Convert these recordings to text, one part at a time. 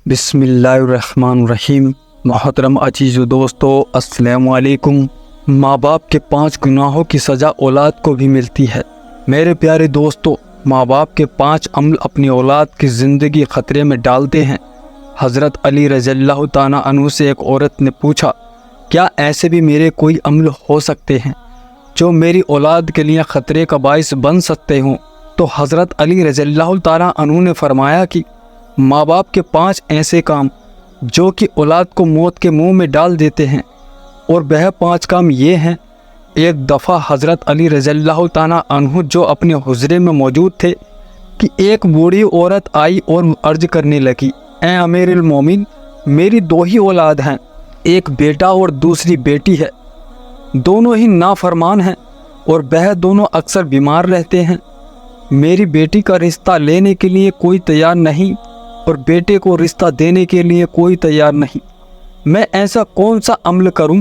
بسم اللہ الرحمن الرحیم۔ محترم عزیز و دوستو، السلام علیکم۔ ماں باپ کے 5 گناہوں کی سزا اولاد کو بھی ملتی ہے۔ میرے پیارے دوستو، ماں باپ کے 5 عمل اپنی اولاد کی زندگی خطرے میں ڈالتے ہیں۔ حضرت علی رضی اللہ تعالیٰ عنہ سے ایک عورت نے پوچھا، کیا ایسے بھی میرے کوئی عمل ہو سکتے ہیں جو میری اولاد کے لیے خطرے کا باعث بن سکتے ہوں؟ تو حضرت علی رضی اللہ تعالیٰ عنہ نے فرمایا کہ ماں باپ کے 5 ایسے کام جو کہ اولاد کو موت کے منہ میں ڈال دیتے ہیں، اور وہ 5 کام یہ ہیں۔ ایک دفعہ حضرت علی رضی اللہ تعالیٰ عنہ جو اپنے حجرے میں موجود تھے کہ ایک بوڑھی عورت آئی اور عرض کرنے لگی، اے امیر المومن، میری 2 ہی اولاد ہیں، ایک بیٹا اور دوسری بیٹی ہے، دونوں ہی نافرمان ہیں اور وہ دونوں اکثر بیمار رہتے ہیں۔ میری بیٹی کا رشتہ لینے کے لیے کوئی تیار نہیں اور بیٹے کو رشتہ دینے کے لیے کوئی تیار نہیں۔ میں ایسا کون سا عمل کروں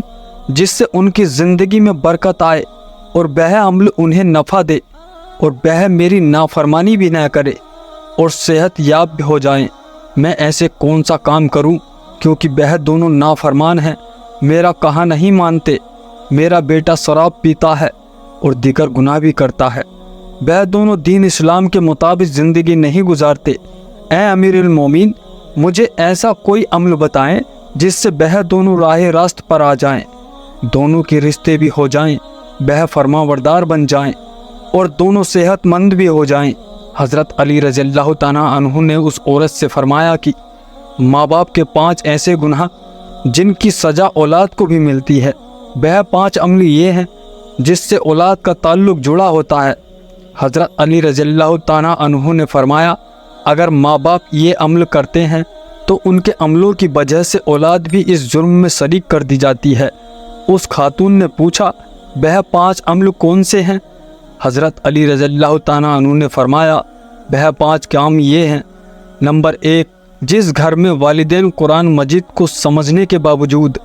جس سے ان کی زندگی میں برکت آئے اور وہ عمل انہیں نفع دے اور وہ میری نافرمانی بھی نہ کرے اور صحت یاب بھی ہو جائیں؟ میں ایسے کون سا کام کروں کیونکہ وہ دونوں نافرمان ہیں، میرا کہا نہیں مانتے، میرا بیٹا شراب پیتا ہے اور دیگر گناہ بھی کرتا ہے، وہ دونوں دین اسلام کے مطابق زندگی نہیں گزارتے۔ اے امیر المومن، مجھے ایسا کوئی عمل بتائیں جس سے وہ دونوں راہ راست پر آ جائیں، دونوں کے رشتے بھی ہو جائیں، وہ فرما بردار بن جائیں اور دونوں صحت مند بھی ہو جائیں۔ حضرت علی رضی اللہ تعالیٰ عنہ نے اس عورت سے فرمایا کہ ماں باپ کے 5 ایسے گناہ جن کی سزا اولاد کو بھی ملتی ہے، وہ 5 عمل یہ ہیں جس سے اولاد کا تعلق جڑا ہوتا ہے۔ حضرت علی رضی اللہ تعالیٰ عنہ نے فرمایا، اگر ماں باپ یہ عمل کرتے ہیں تو ان کے عملوں کی وجہ سے اولاد بھی اس جرم میں شریک کر دی جاتی ہے۔ اس خاتون نے پوچھا، وہ 5 عمل کون سے ہیں؟ حضرت علی رضی اللہ تعالیٰ عنہ نے فرمایا، وہ 5 کام یہ ہیں۔ نمبر 1، جس گھر میں والدین قرآن مجید کو سمجھنے کے باوجود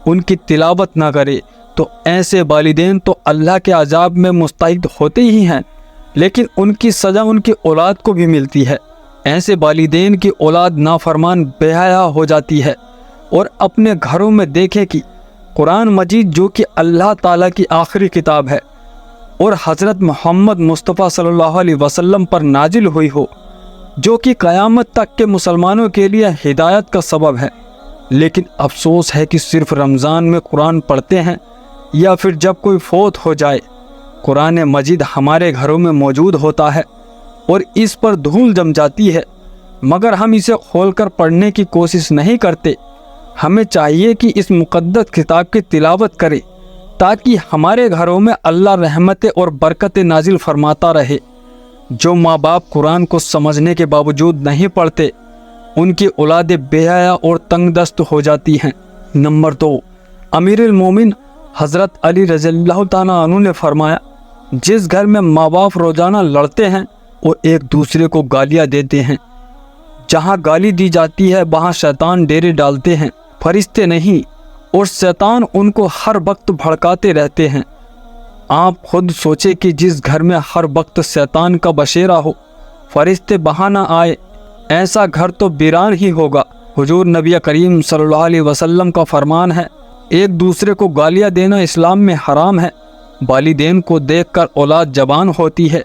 ان کی تلاوت نہ کرے تو ایسے والدین تو اللہ کے عذاب میں مستحق ہوتے ہی ہیں، لیکن ان کی سزا ان کی اولاد کو بھی ملتی ہے۔ ایسے والدین کی اولاد نافرمان بے حیا ہو جاتی ہے، اور اپنے گھروں میں دیکھیں کہ قرآن مجید جو کہ اللہ تعالیٰ کی آخری کتاب ہے اور حضرت محمد مصطفیٰ صلی اللہ علیہ وسلم پر نازل ہوئی ہو، جو کہ قیامت تک کے مسلمانوں کے لیے ہدایت کا سبب ہے، لیکن افسوس ہے کہ صرف رمضان میں قرآن پڑھتے ہیں یا پھر جب کوئی فوت ہو جائے۔ قرآن مجید ہمارے گھروں میں موجود ہوتا ہے اور اس پر دھول جم جاتی ہے، مگر ہم اسے کھول کر پڑھنے کی کوشش نہیں کرتے۔ ہمیں چاہیے کہ اس مقدس کتاب کی تلاوت کرے تاکہ ہمارے گھروں میں اللہ رحمت اور برکت نازل فرماتا رہے۔ جو ماں باپ قرآن کو سمجھنے کے باوجود نہیں پڑھتے، ان کی اولادیں بے حیا اور تنگ دست ہو جاتی ہیں۔ نمبر 2، امیر المومن حضرت علی رضی اللہ تعالیٰ عنہ نے فرمایا، جس گھر میں ماں باپ روزانہ لڑتے ہیں اور ایک دوسرے کو گالیاں دیتے ہیں، جہاں گالی دی جاتی ہے وہاں شیطان ڈیرے ڈالتے ہیں، فرشتے نہیں، اور شیطان ان کو ہر وقت بھڑکاتے رہتے ہیں۔ آپ خود سوچیں کہ جس گھر میں ہر وقت شیطان کا بشیرہ ہو، فرشتے وہاں نہ آئے، ایسا گھر تو ویران ہی ہوگا۔ حضور نبی کریم صلی اللہ علیہ وسلم کا فرمان ہے، ایک دوسرے کو گالیاں دینا اسلام میں حرام ہے۔ والدین کو دیکھ کر اولاد جوان ہوتی ہے،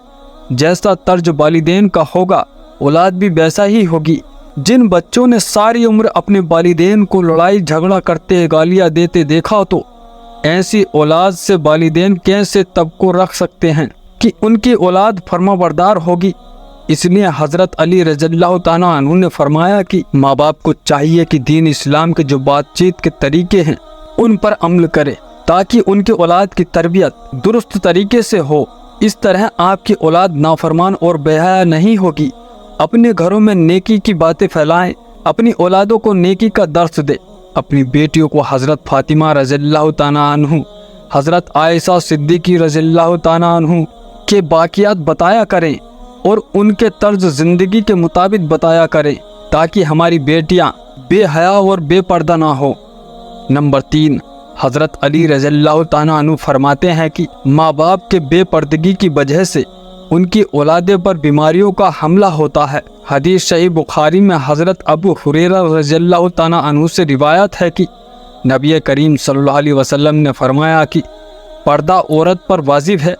جیسا طرز والدین کا ہوگا اولاد بھی ویسا ہی ہوگی۔ جن بچوں نے ساری عمر اپنے والدین کو لڑائی جھگڑا کرتے گالیاں دیتے دیکھا، تو ایسی اولاد سے والدین کیسے توقع رکھ سکتے ہیں کہ ان کی اولاد فرما بردار ہوگی؟ اس لیے حضرت علی رضی اللہ تعالیٰ عنہ نے فرمایا کہ ماں باپ کو چاہیے کہ دین اسلام کے جو بات چیت کے طریقے ہیں ان پر عمل کرے تاکہ ان کی اولاد کی تربیت درست طریقے سے ہو۔ اس طرح آپ کی اولاد نافرمان اور بے حیا نہیں ہوگی۔ اپنے گھروں میں نیکی کی باتیں پھیلائیں، اپنی اولادوں کو نیکی کا درس دے، اپنی بیٹیوں کو حضرت فاطمہ رضی اللہ تعالیٰ عنہ، حضرت عائشہ صدیقی رضی اللہ تعالیٰ عنہ کے واقعات بتایا کریں اور ان کے طرز زندگی کے مطابق بتایا کریں تاکہ ہماری بیٹیاں بے حیا اور بے پردہ نہ ہو۔ نمبر 3، حضرت علی رضی اللہ تعالیٰ عنہ فرماتے ہیں کہ ماں باپ کے بے پردگی کی وجہ سے ان کی اولادیں پر بیماریوں کا حملہ ہوتا ہے۔ حدیث صحیح بخاری میں حضرت ابو ہریرہ رضی اللہ تعالیٰ عنہ سے روایت ہے کہ نبی کریم صلی اللہ علیہ وسلم نے فرمایا کہ پردہ عورت پر واجب ہے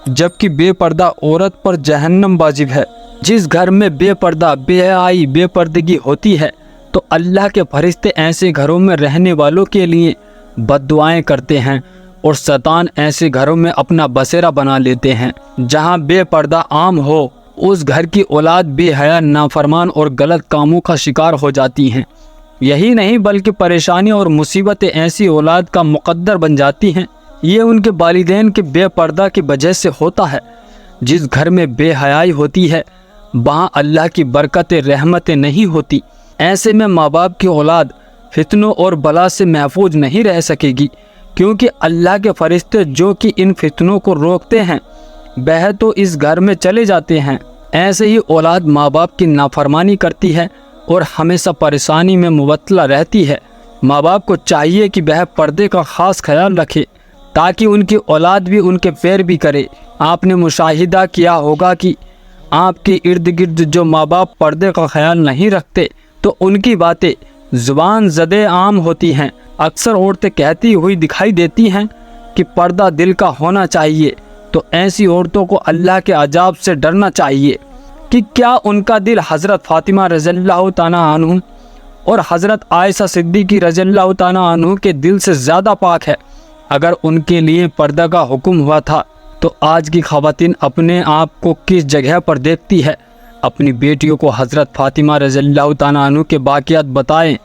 جبکہ بے پردہ عورت پر جہنم واجب ہے۔ جس گھر میں بے پردہ، بے حیائی، بے پردگی ہوتی ہے تو اللہ کے فرشتے ایسے گھروں میں رہنے والوں کے لیے بد دعائیں کرتے ہیں اور شیطان ایسے گھروں میں اپنا بسیرا بنا لیتے ہیں۔ جہاں بے پردہ عام ہو اس گھر کی اولاد بے حیا، نافرمان اور غلط کاموں کا شکار ہو جاتی ہیں۔ یہی نہیں بلکہ پریشانی اور مصیبتیں ایسی اولاد کا مقدر بن جاتی ہیں۔ یہ ان کے والدین کے بے پردہ کی وجہ سے ہوتا ہے۔ جس گھر میں بے حیائی ہوتی ہے وہاں اللہ کی برکتیں، رحمتیں نہیں ہوتی۔ ایسے میں ماں باپ کی اولاد فتنوں اور بلا سے محفوظ نہیں رہ سکے گی، کیونکہ اللہ کے فرشتے جو کہ ان فتنوں کو روکتے ہیں وہ تو اس گھر میں چلے جاتے ہیں۔ ایسے ہی اولاد ماں باپ کی نافرمانی کرتی ہے اور ہمیشہ پریشانی میں مبتلا رہتی ہے۔ ماں باپ کو چاہیے کہ وہ پردے کا خاص خیال رکھے تاکہ ان کی اولاد بھی ان کے پیروی کرے۔ آپ نے مشاہدہ کیا ہوگا کہ آپ کے ارد گرد جو ماں باپ پردے کا خیال نہیں رکھتے تو ان کی باتیں زبان زدے عام ہوتی ہیں۔ اکثر عورتیں کہتی ہوئی دکھائی دیتی ہیں کہ پردہ دل کا ہونا چاہیے، تو ایسی عورتوں کو اللہ کے عذاب سے ڈرنا چاہیے کہ کیا ان کا دل حضرت فاطمہ رضی اللہ تعالیٰ عنہ اور حضرت عائشہ صدیقہ رضی اللہ تعالیٰ عنہ کے دل سے زیادہ پاک ہے؟ اگر ان کے لیے پردہ کا حکم ہوا تھا تو آج کی خواتین اپنے آپ کو کس جگہ پر دیکھتی ہے؟ اپنی بیٹیوں کو حضرت فاطمہ رضی اللہ تعالیٰ عنہ کے واقعات بتائیں۔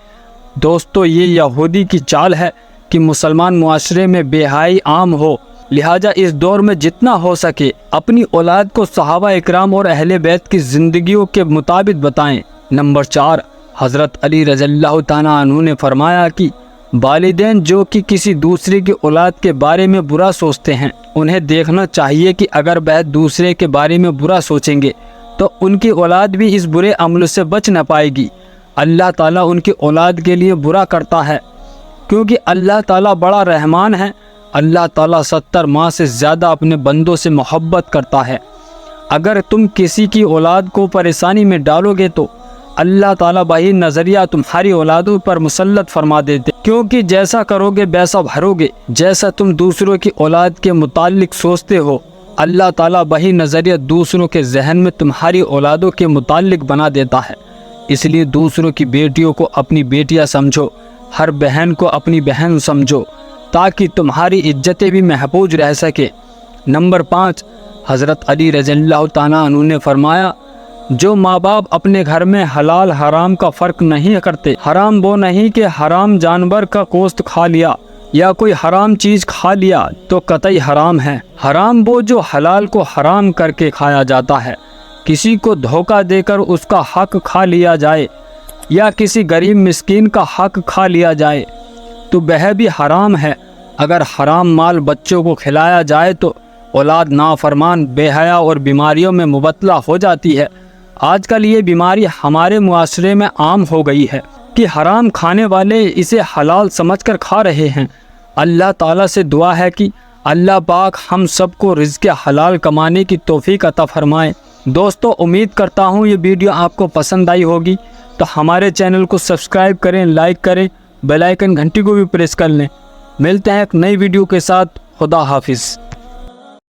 دوستو، یہ یہودی کی چال ہے کہ مسلمان معاشرے میں بے حیائی عام ہو، لہٰذا اس دور میں جتنا ہو سکے اپنی اولاد کو صحابہ اکرام اور اہل بیت کی زندگیوں کے مطابق بتائیں۔ نمبر 4، حضرت علی رضی اللہ تعالیٰ عنہ نے فرمایا کہ والدین جو کہ کسی دوسرے کی اولاد کے بارے میں برا سوچتے ہیں انہیں دیکھنا چاہیے کہ اگر وہ دوسرے کے بارے میں برا سوچیں گے تو ان کی اولاد بھی اس برے عمل سے بچ نہ پائے گی۔ اللہ تعالیٰ ان کی اولاد کے لیے برا کرتا ہے کیونکہ اللہ تعالیٰ بڑا رحمان ہے۔ اللہ تعالیٰ 70 ماہ سے زیادہ اپنے بندوں سے محبت کرتا ہے۔ اگر تم کسی کی اولاد کو پریشانی میں ڈالو گے تو اللہ تعالیٰ وہی نظریہ تمہاری اولادوں پر مسلط فرما دیتے، کیونکہ جیسا کرو گے ویسا بھرو گے۔ جیسا تم دوسروں کی اولاد کے متعلق سوچتے ہو اللہ تعالیٰ وہی نظریہ دوسروں کے ذہن میں تمہاری اولادوں کے متعلق بنا دیتا ہے۔ اس لیے دوسروں کی بیٹیوں کو اپنی بیٹیاں سمجھو، ہر بہن کو اپنی بہن سمجھو تاکہ تمہاری عزتیں بھی محفوظ رہ سکے۔ نمبر 5، حضرت علی رضی اللہ تعالیٰ عنہ نے فرمایا جو ماں باپ اپنے گھر میں حلال حرام کا فرق نہیں کرتے، حرام وہ نہیں کہ حرام جانور کا گوشت کھا لیا یا کوئی حرام چیز کھا لیا تو قطعی حرام ہے، حرام وہ جو حلال کو حرام کر کے کھایا جاتا ہے، کسی کو دھوکہ دے کر اس کا حق کھا لیا جائے یا کسی غریب مسکین کا حق کھا لیا جائے تو وہ بھی حرام ہے۔ اگر حرام مال بچوں کو کھلایا جائے تو اولاد نافرمان، بے حیا اور بیماریوں میں مبتلا ہو جاتی ہے۔ آج کل یہ بیماری ہمارے معاشرے میں عام ہو گئی ہے کہ حرام کھانے والے اسے حلال سمجھ کر کھا رہے ہیں۔ اللہ تعالیٰ سے دعا ہے کہ اللہ پاک ہم سب کو رزق حلال کمانے کی توفیق عطا فرمائے۔ دوستو، امید کرتا ہوں یہ ویڈیو آپ کو پسند آئی ہوگی، تو ہمارے چینل کو سبسکرائب کریں، لائک کریں، بیل آئیکن گھنٹی کو بھی پریس کر لیں۔ ملتے ہیں ایک نئی ویڈیو کے ساتھ۔ خدا حافظ۔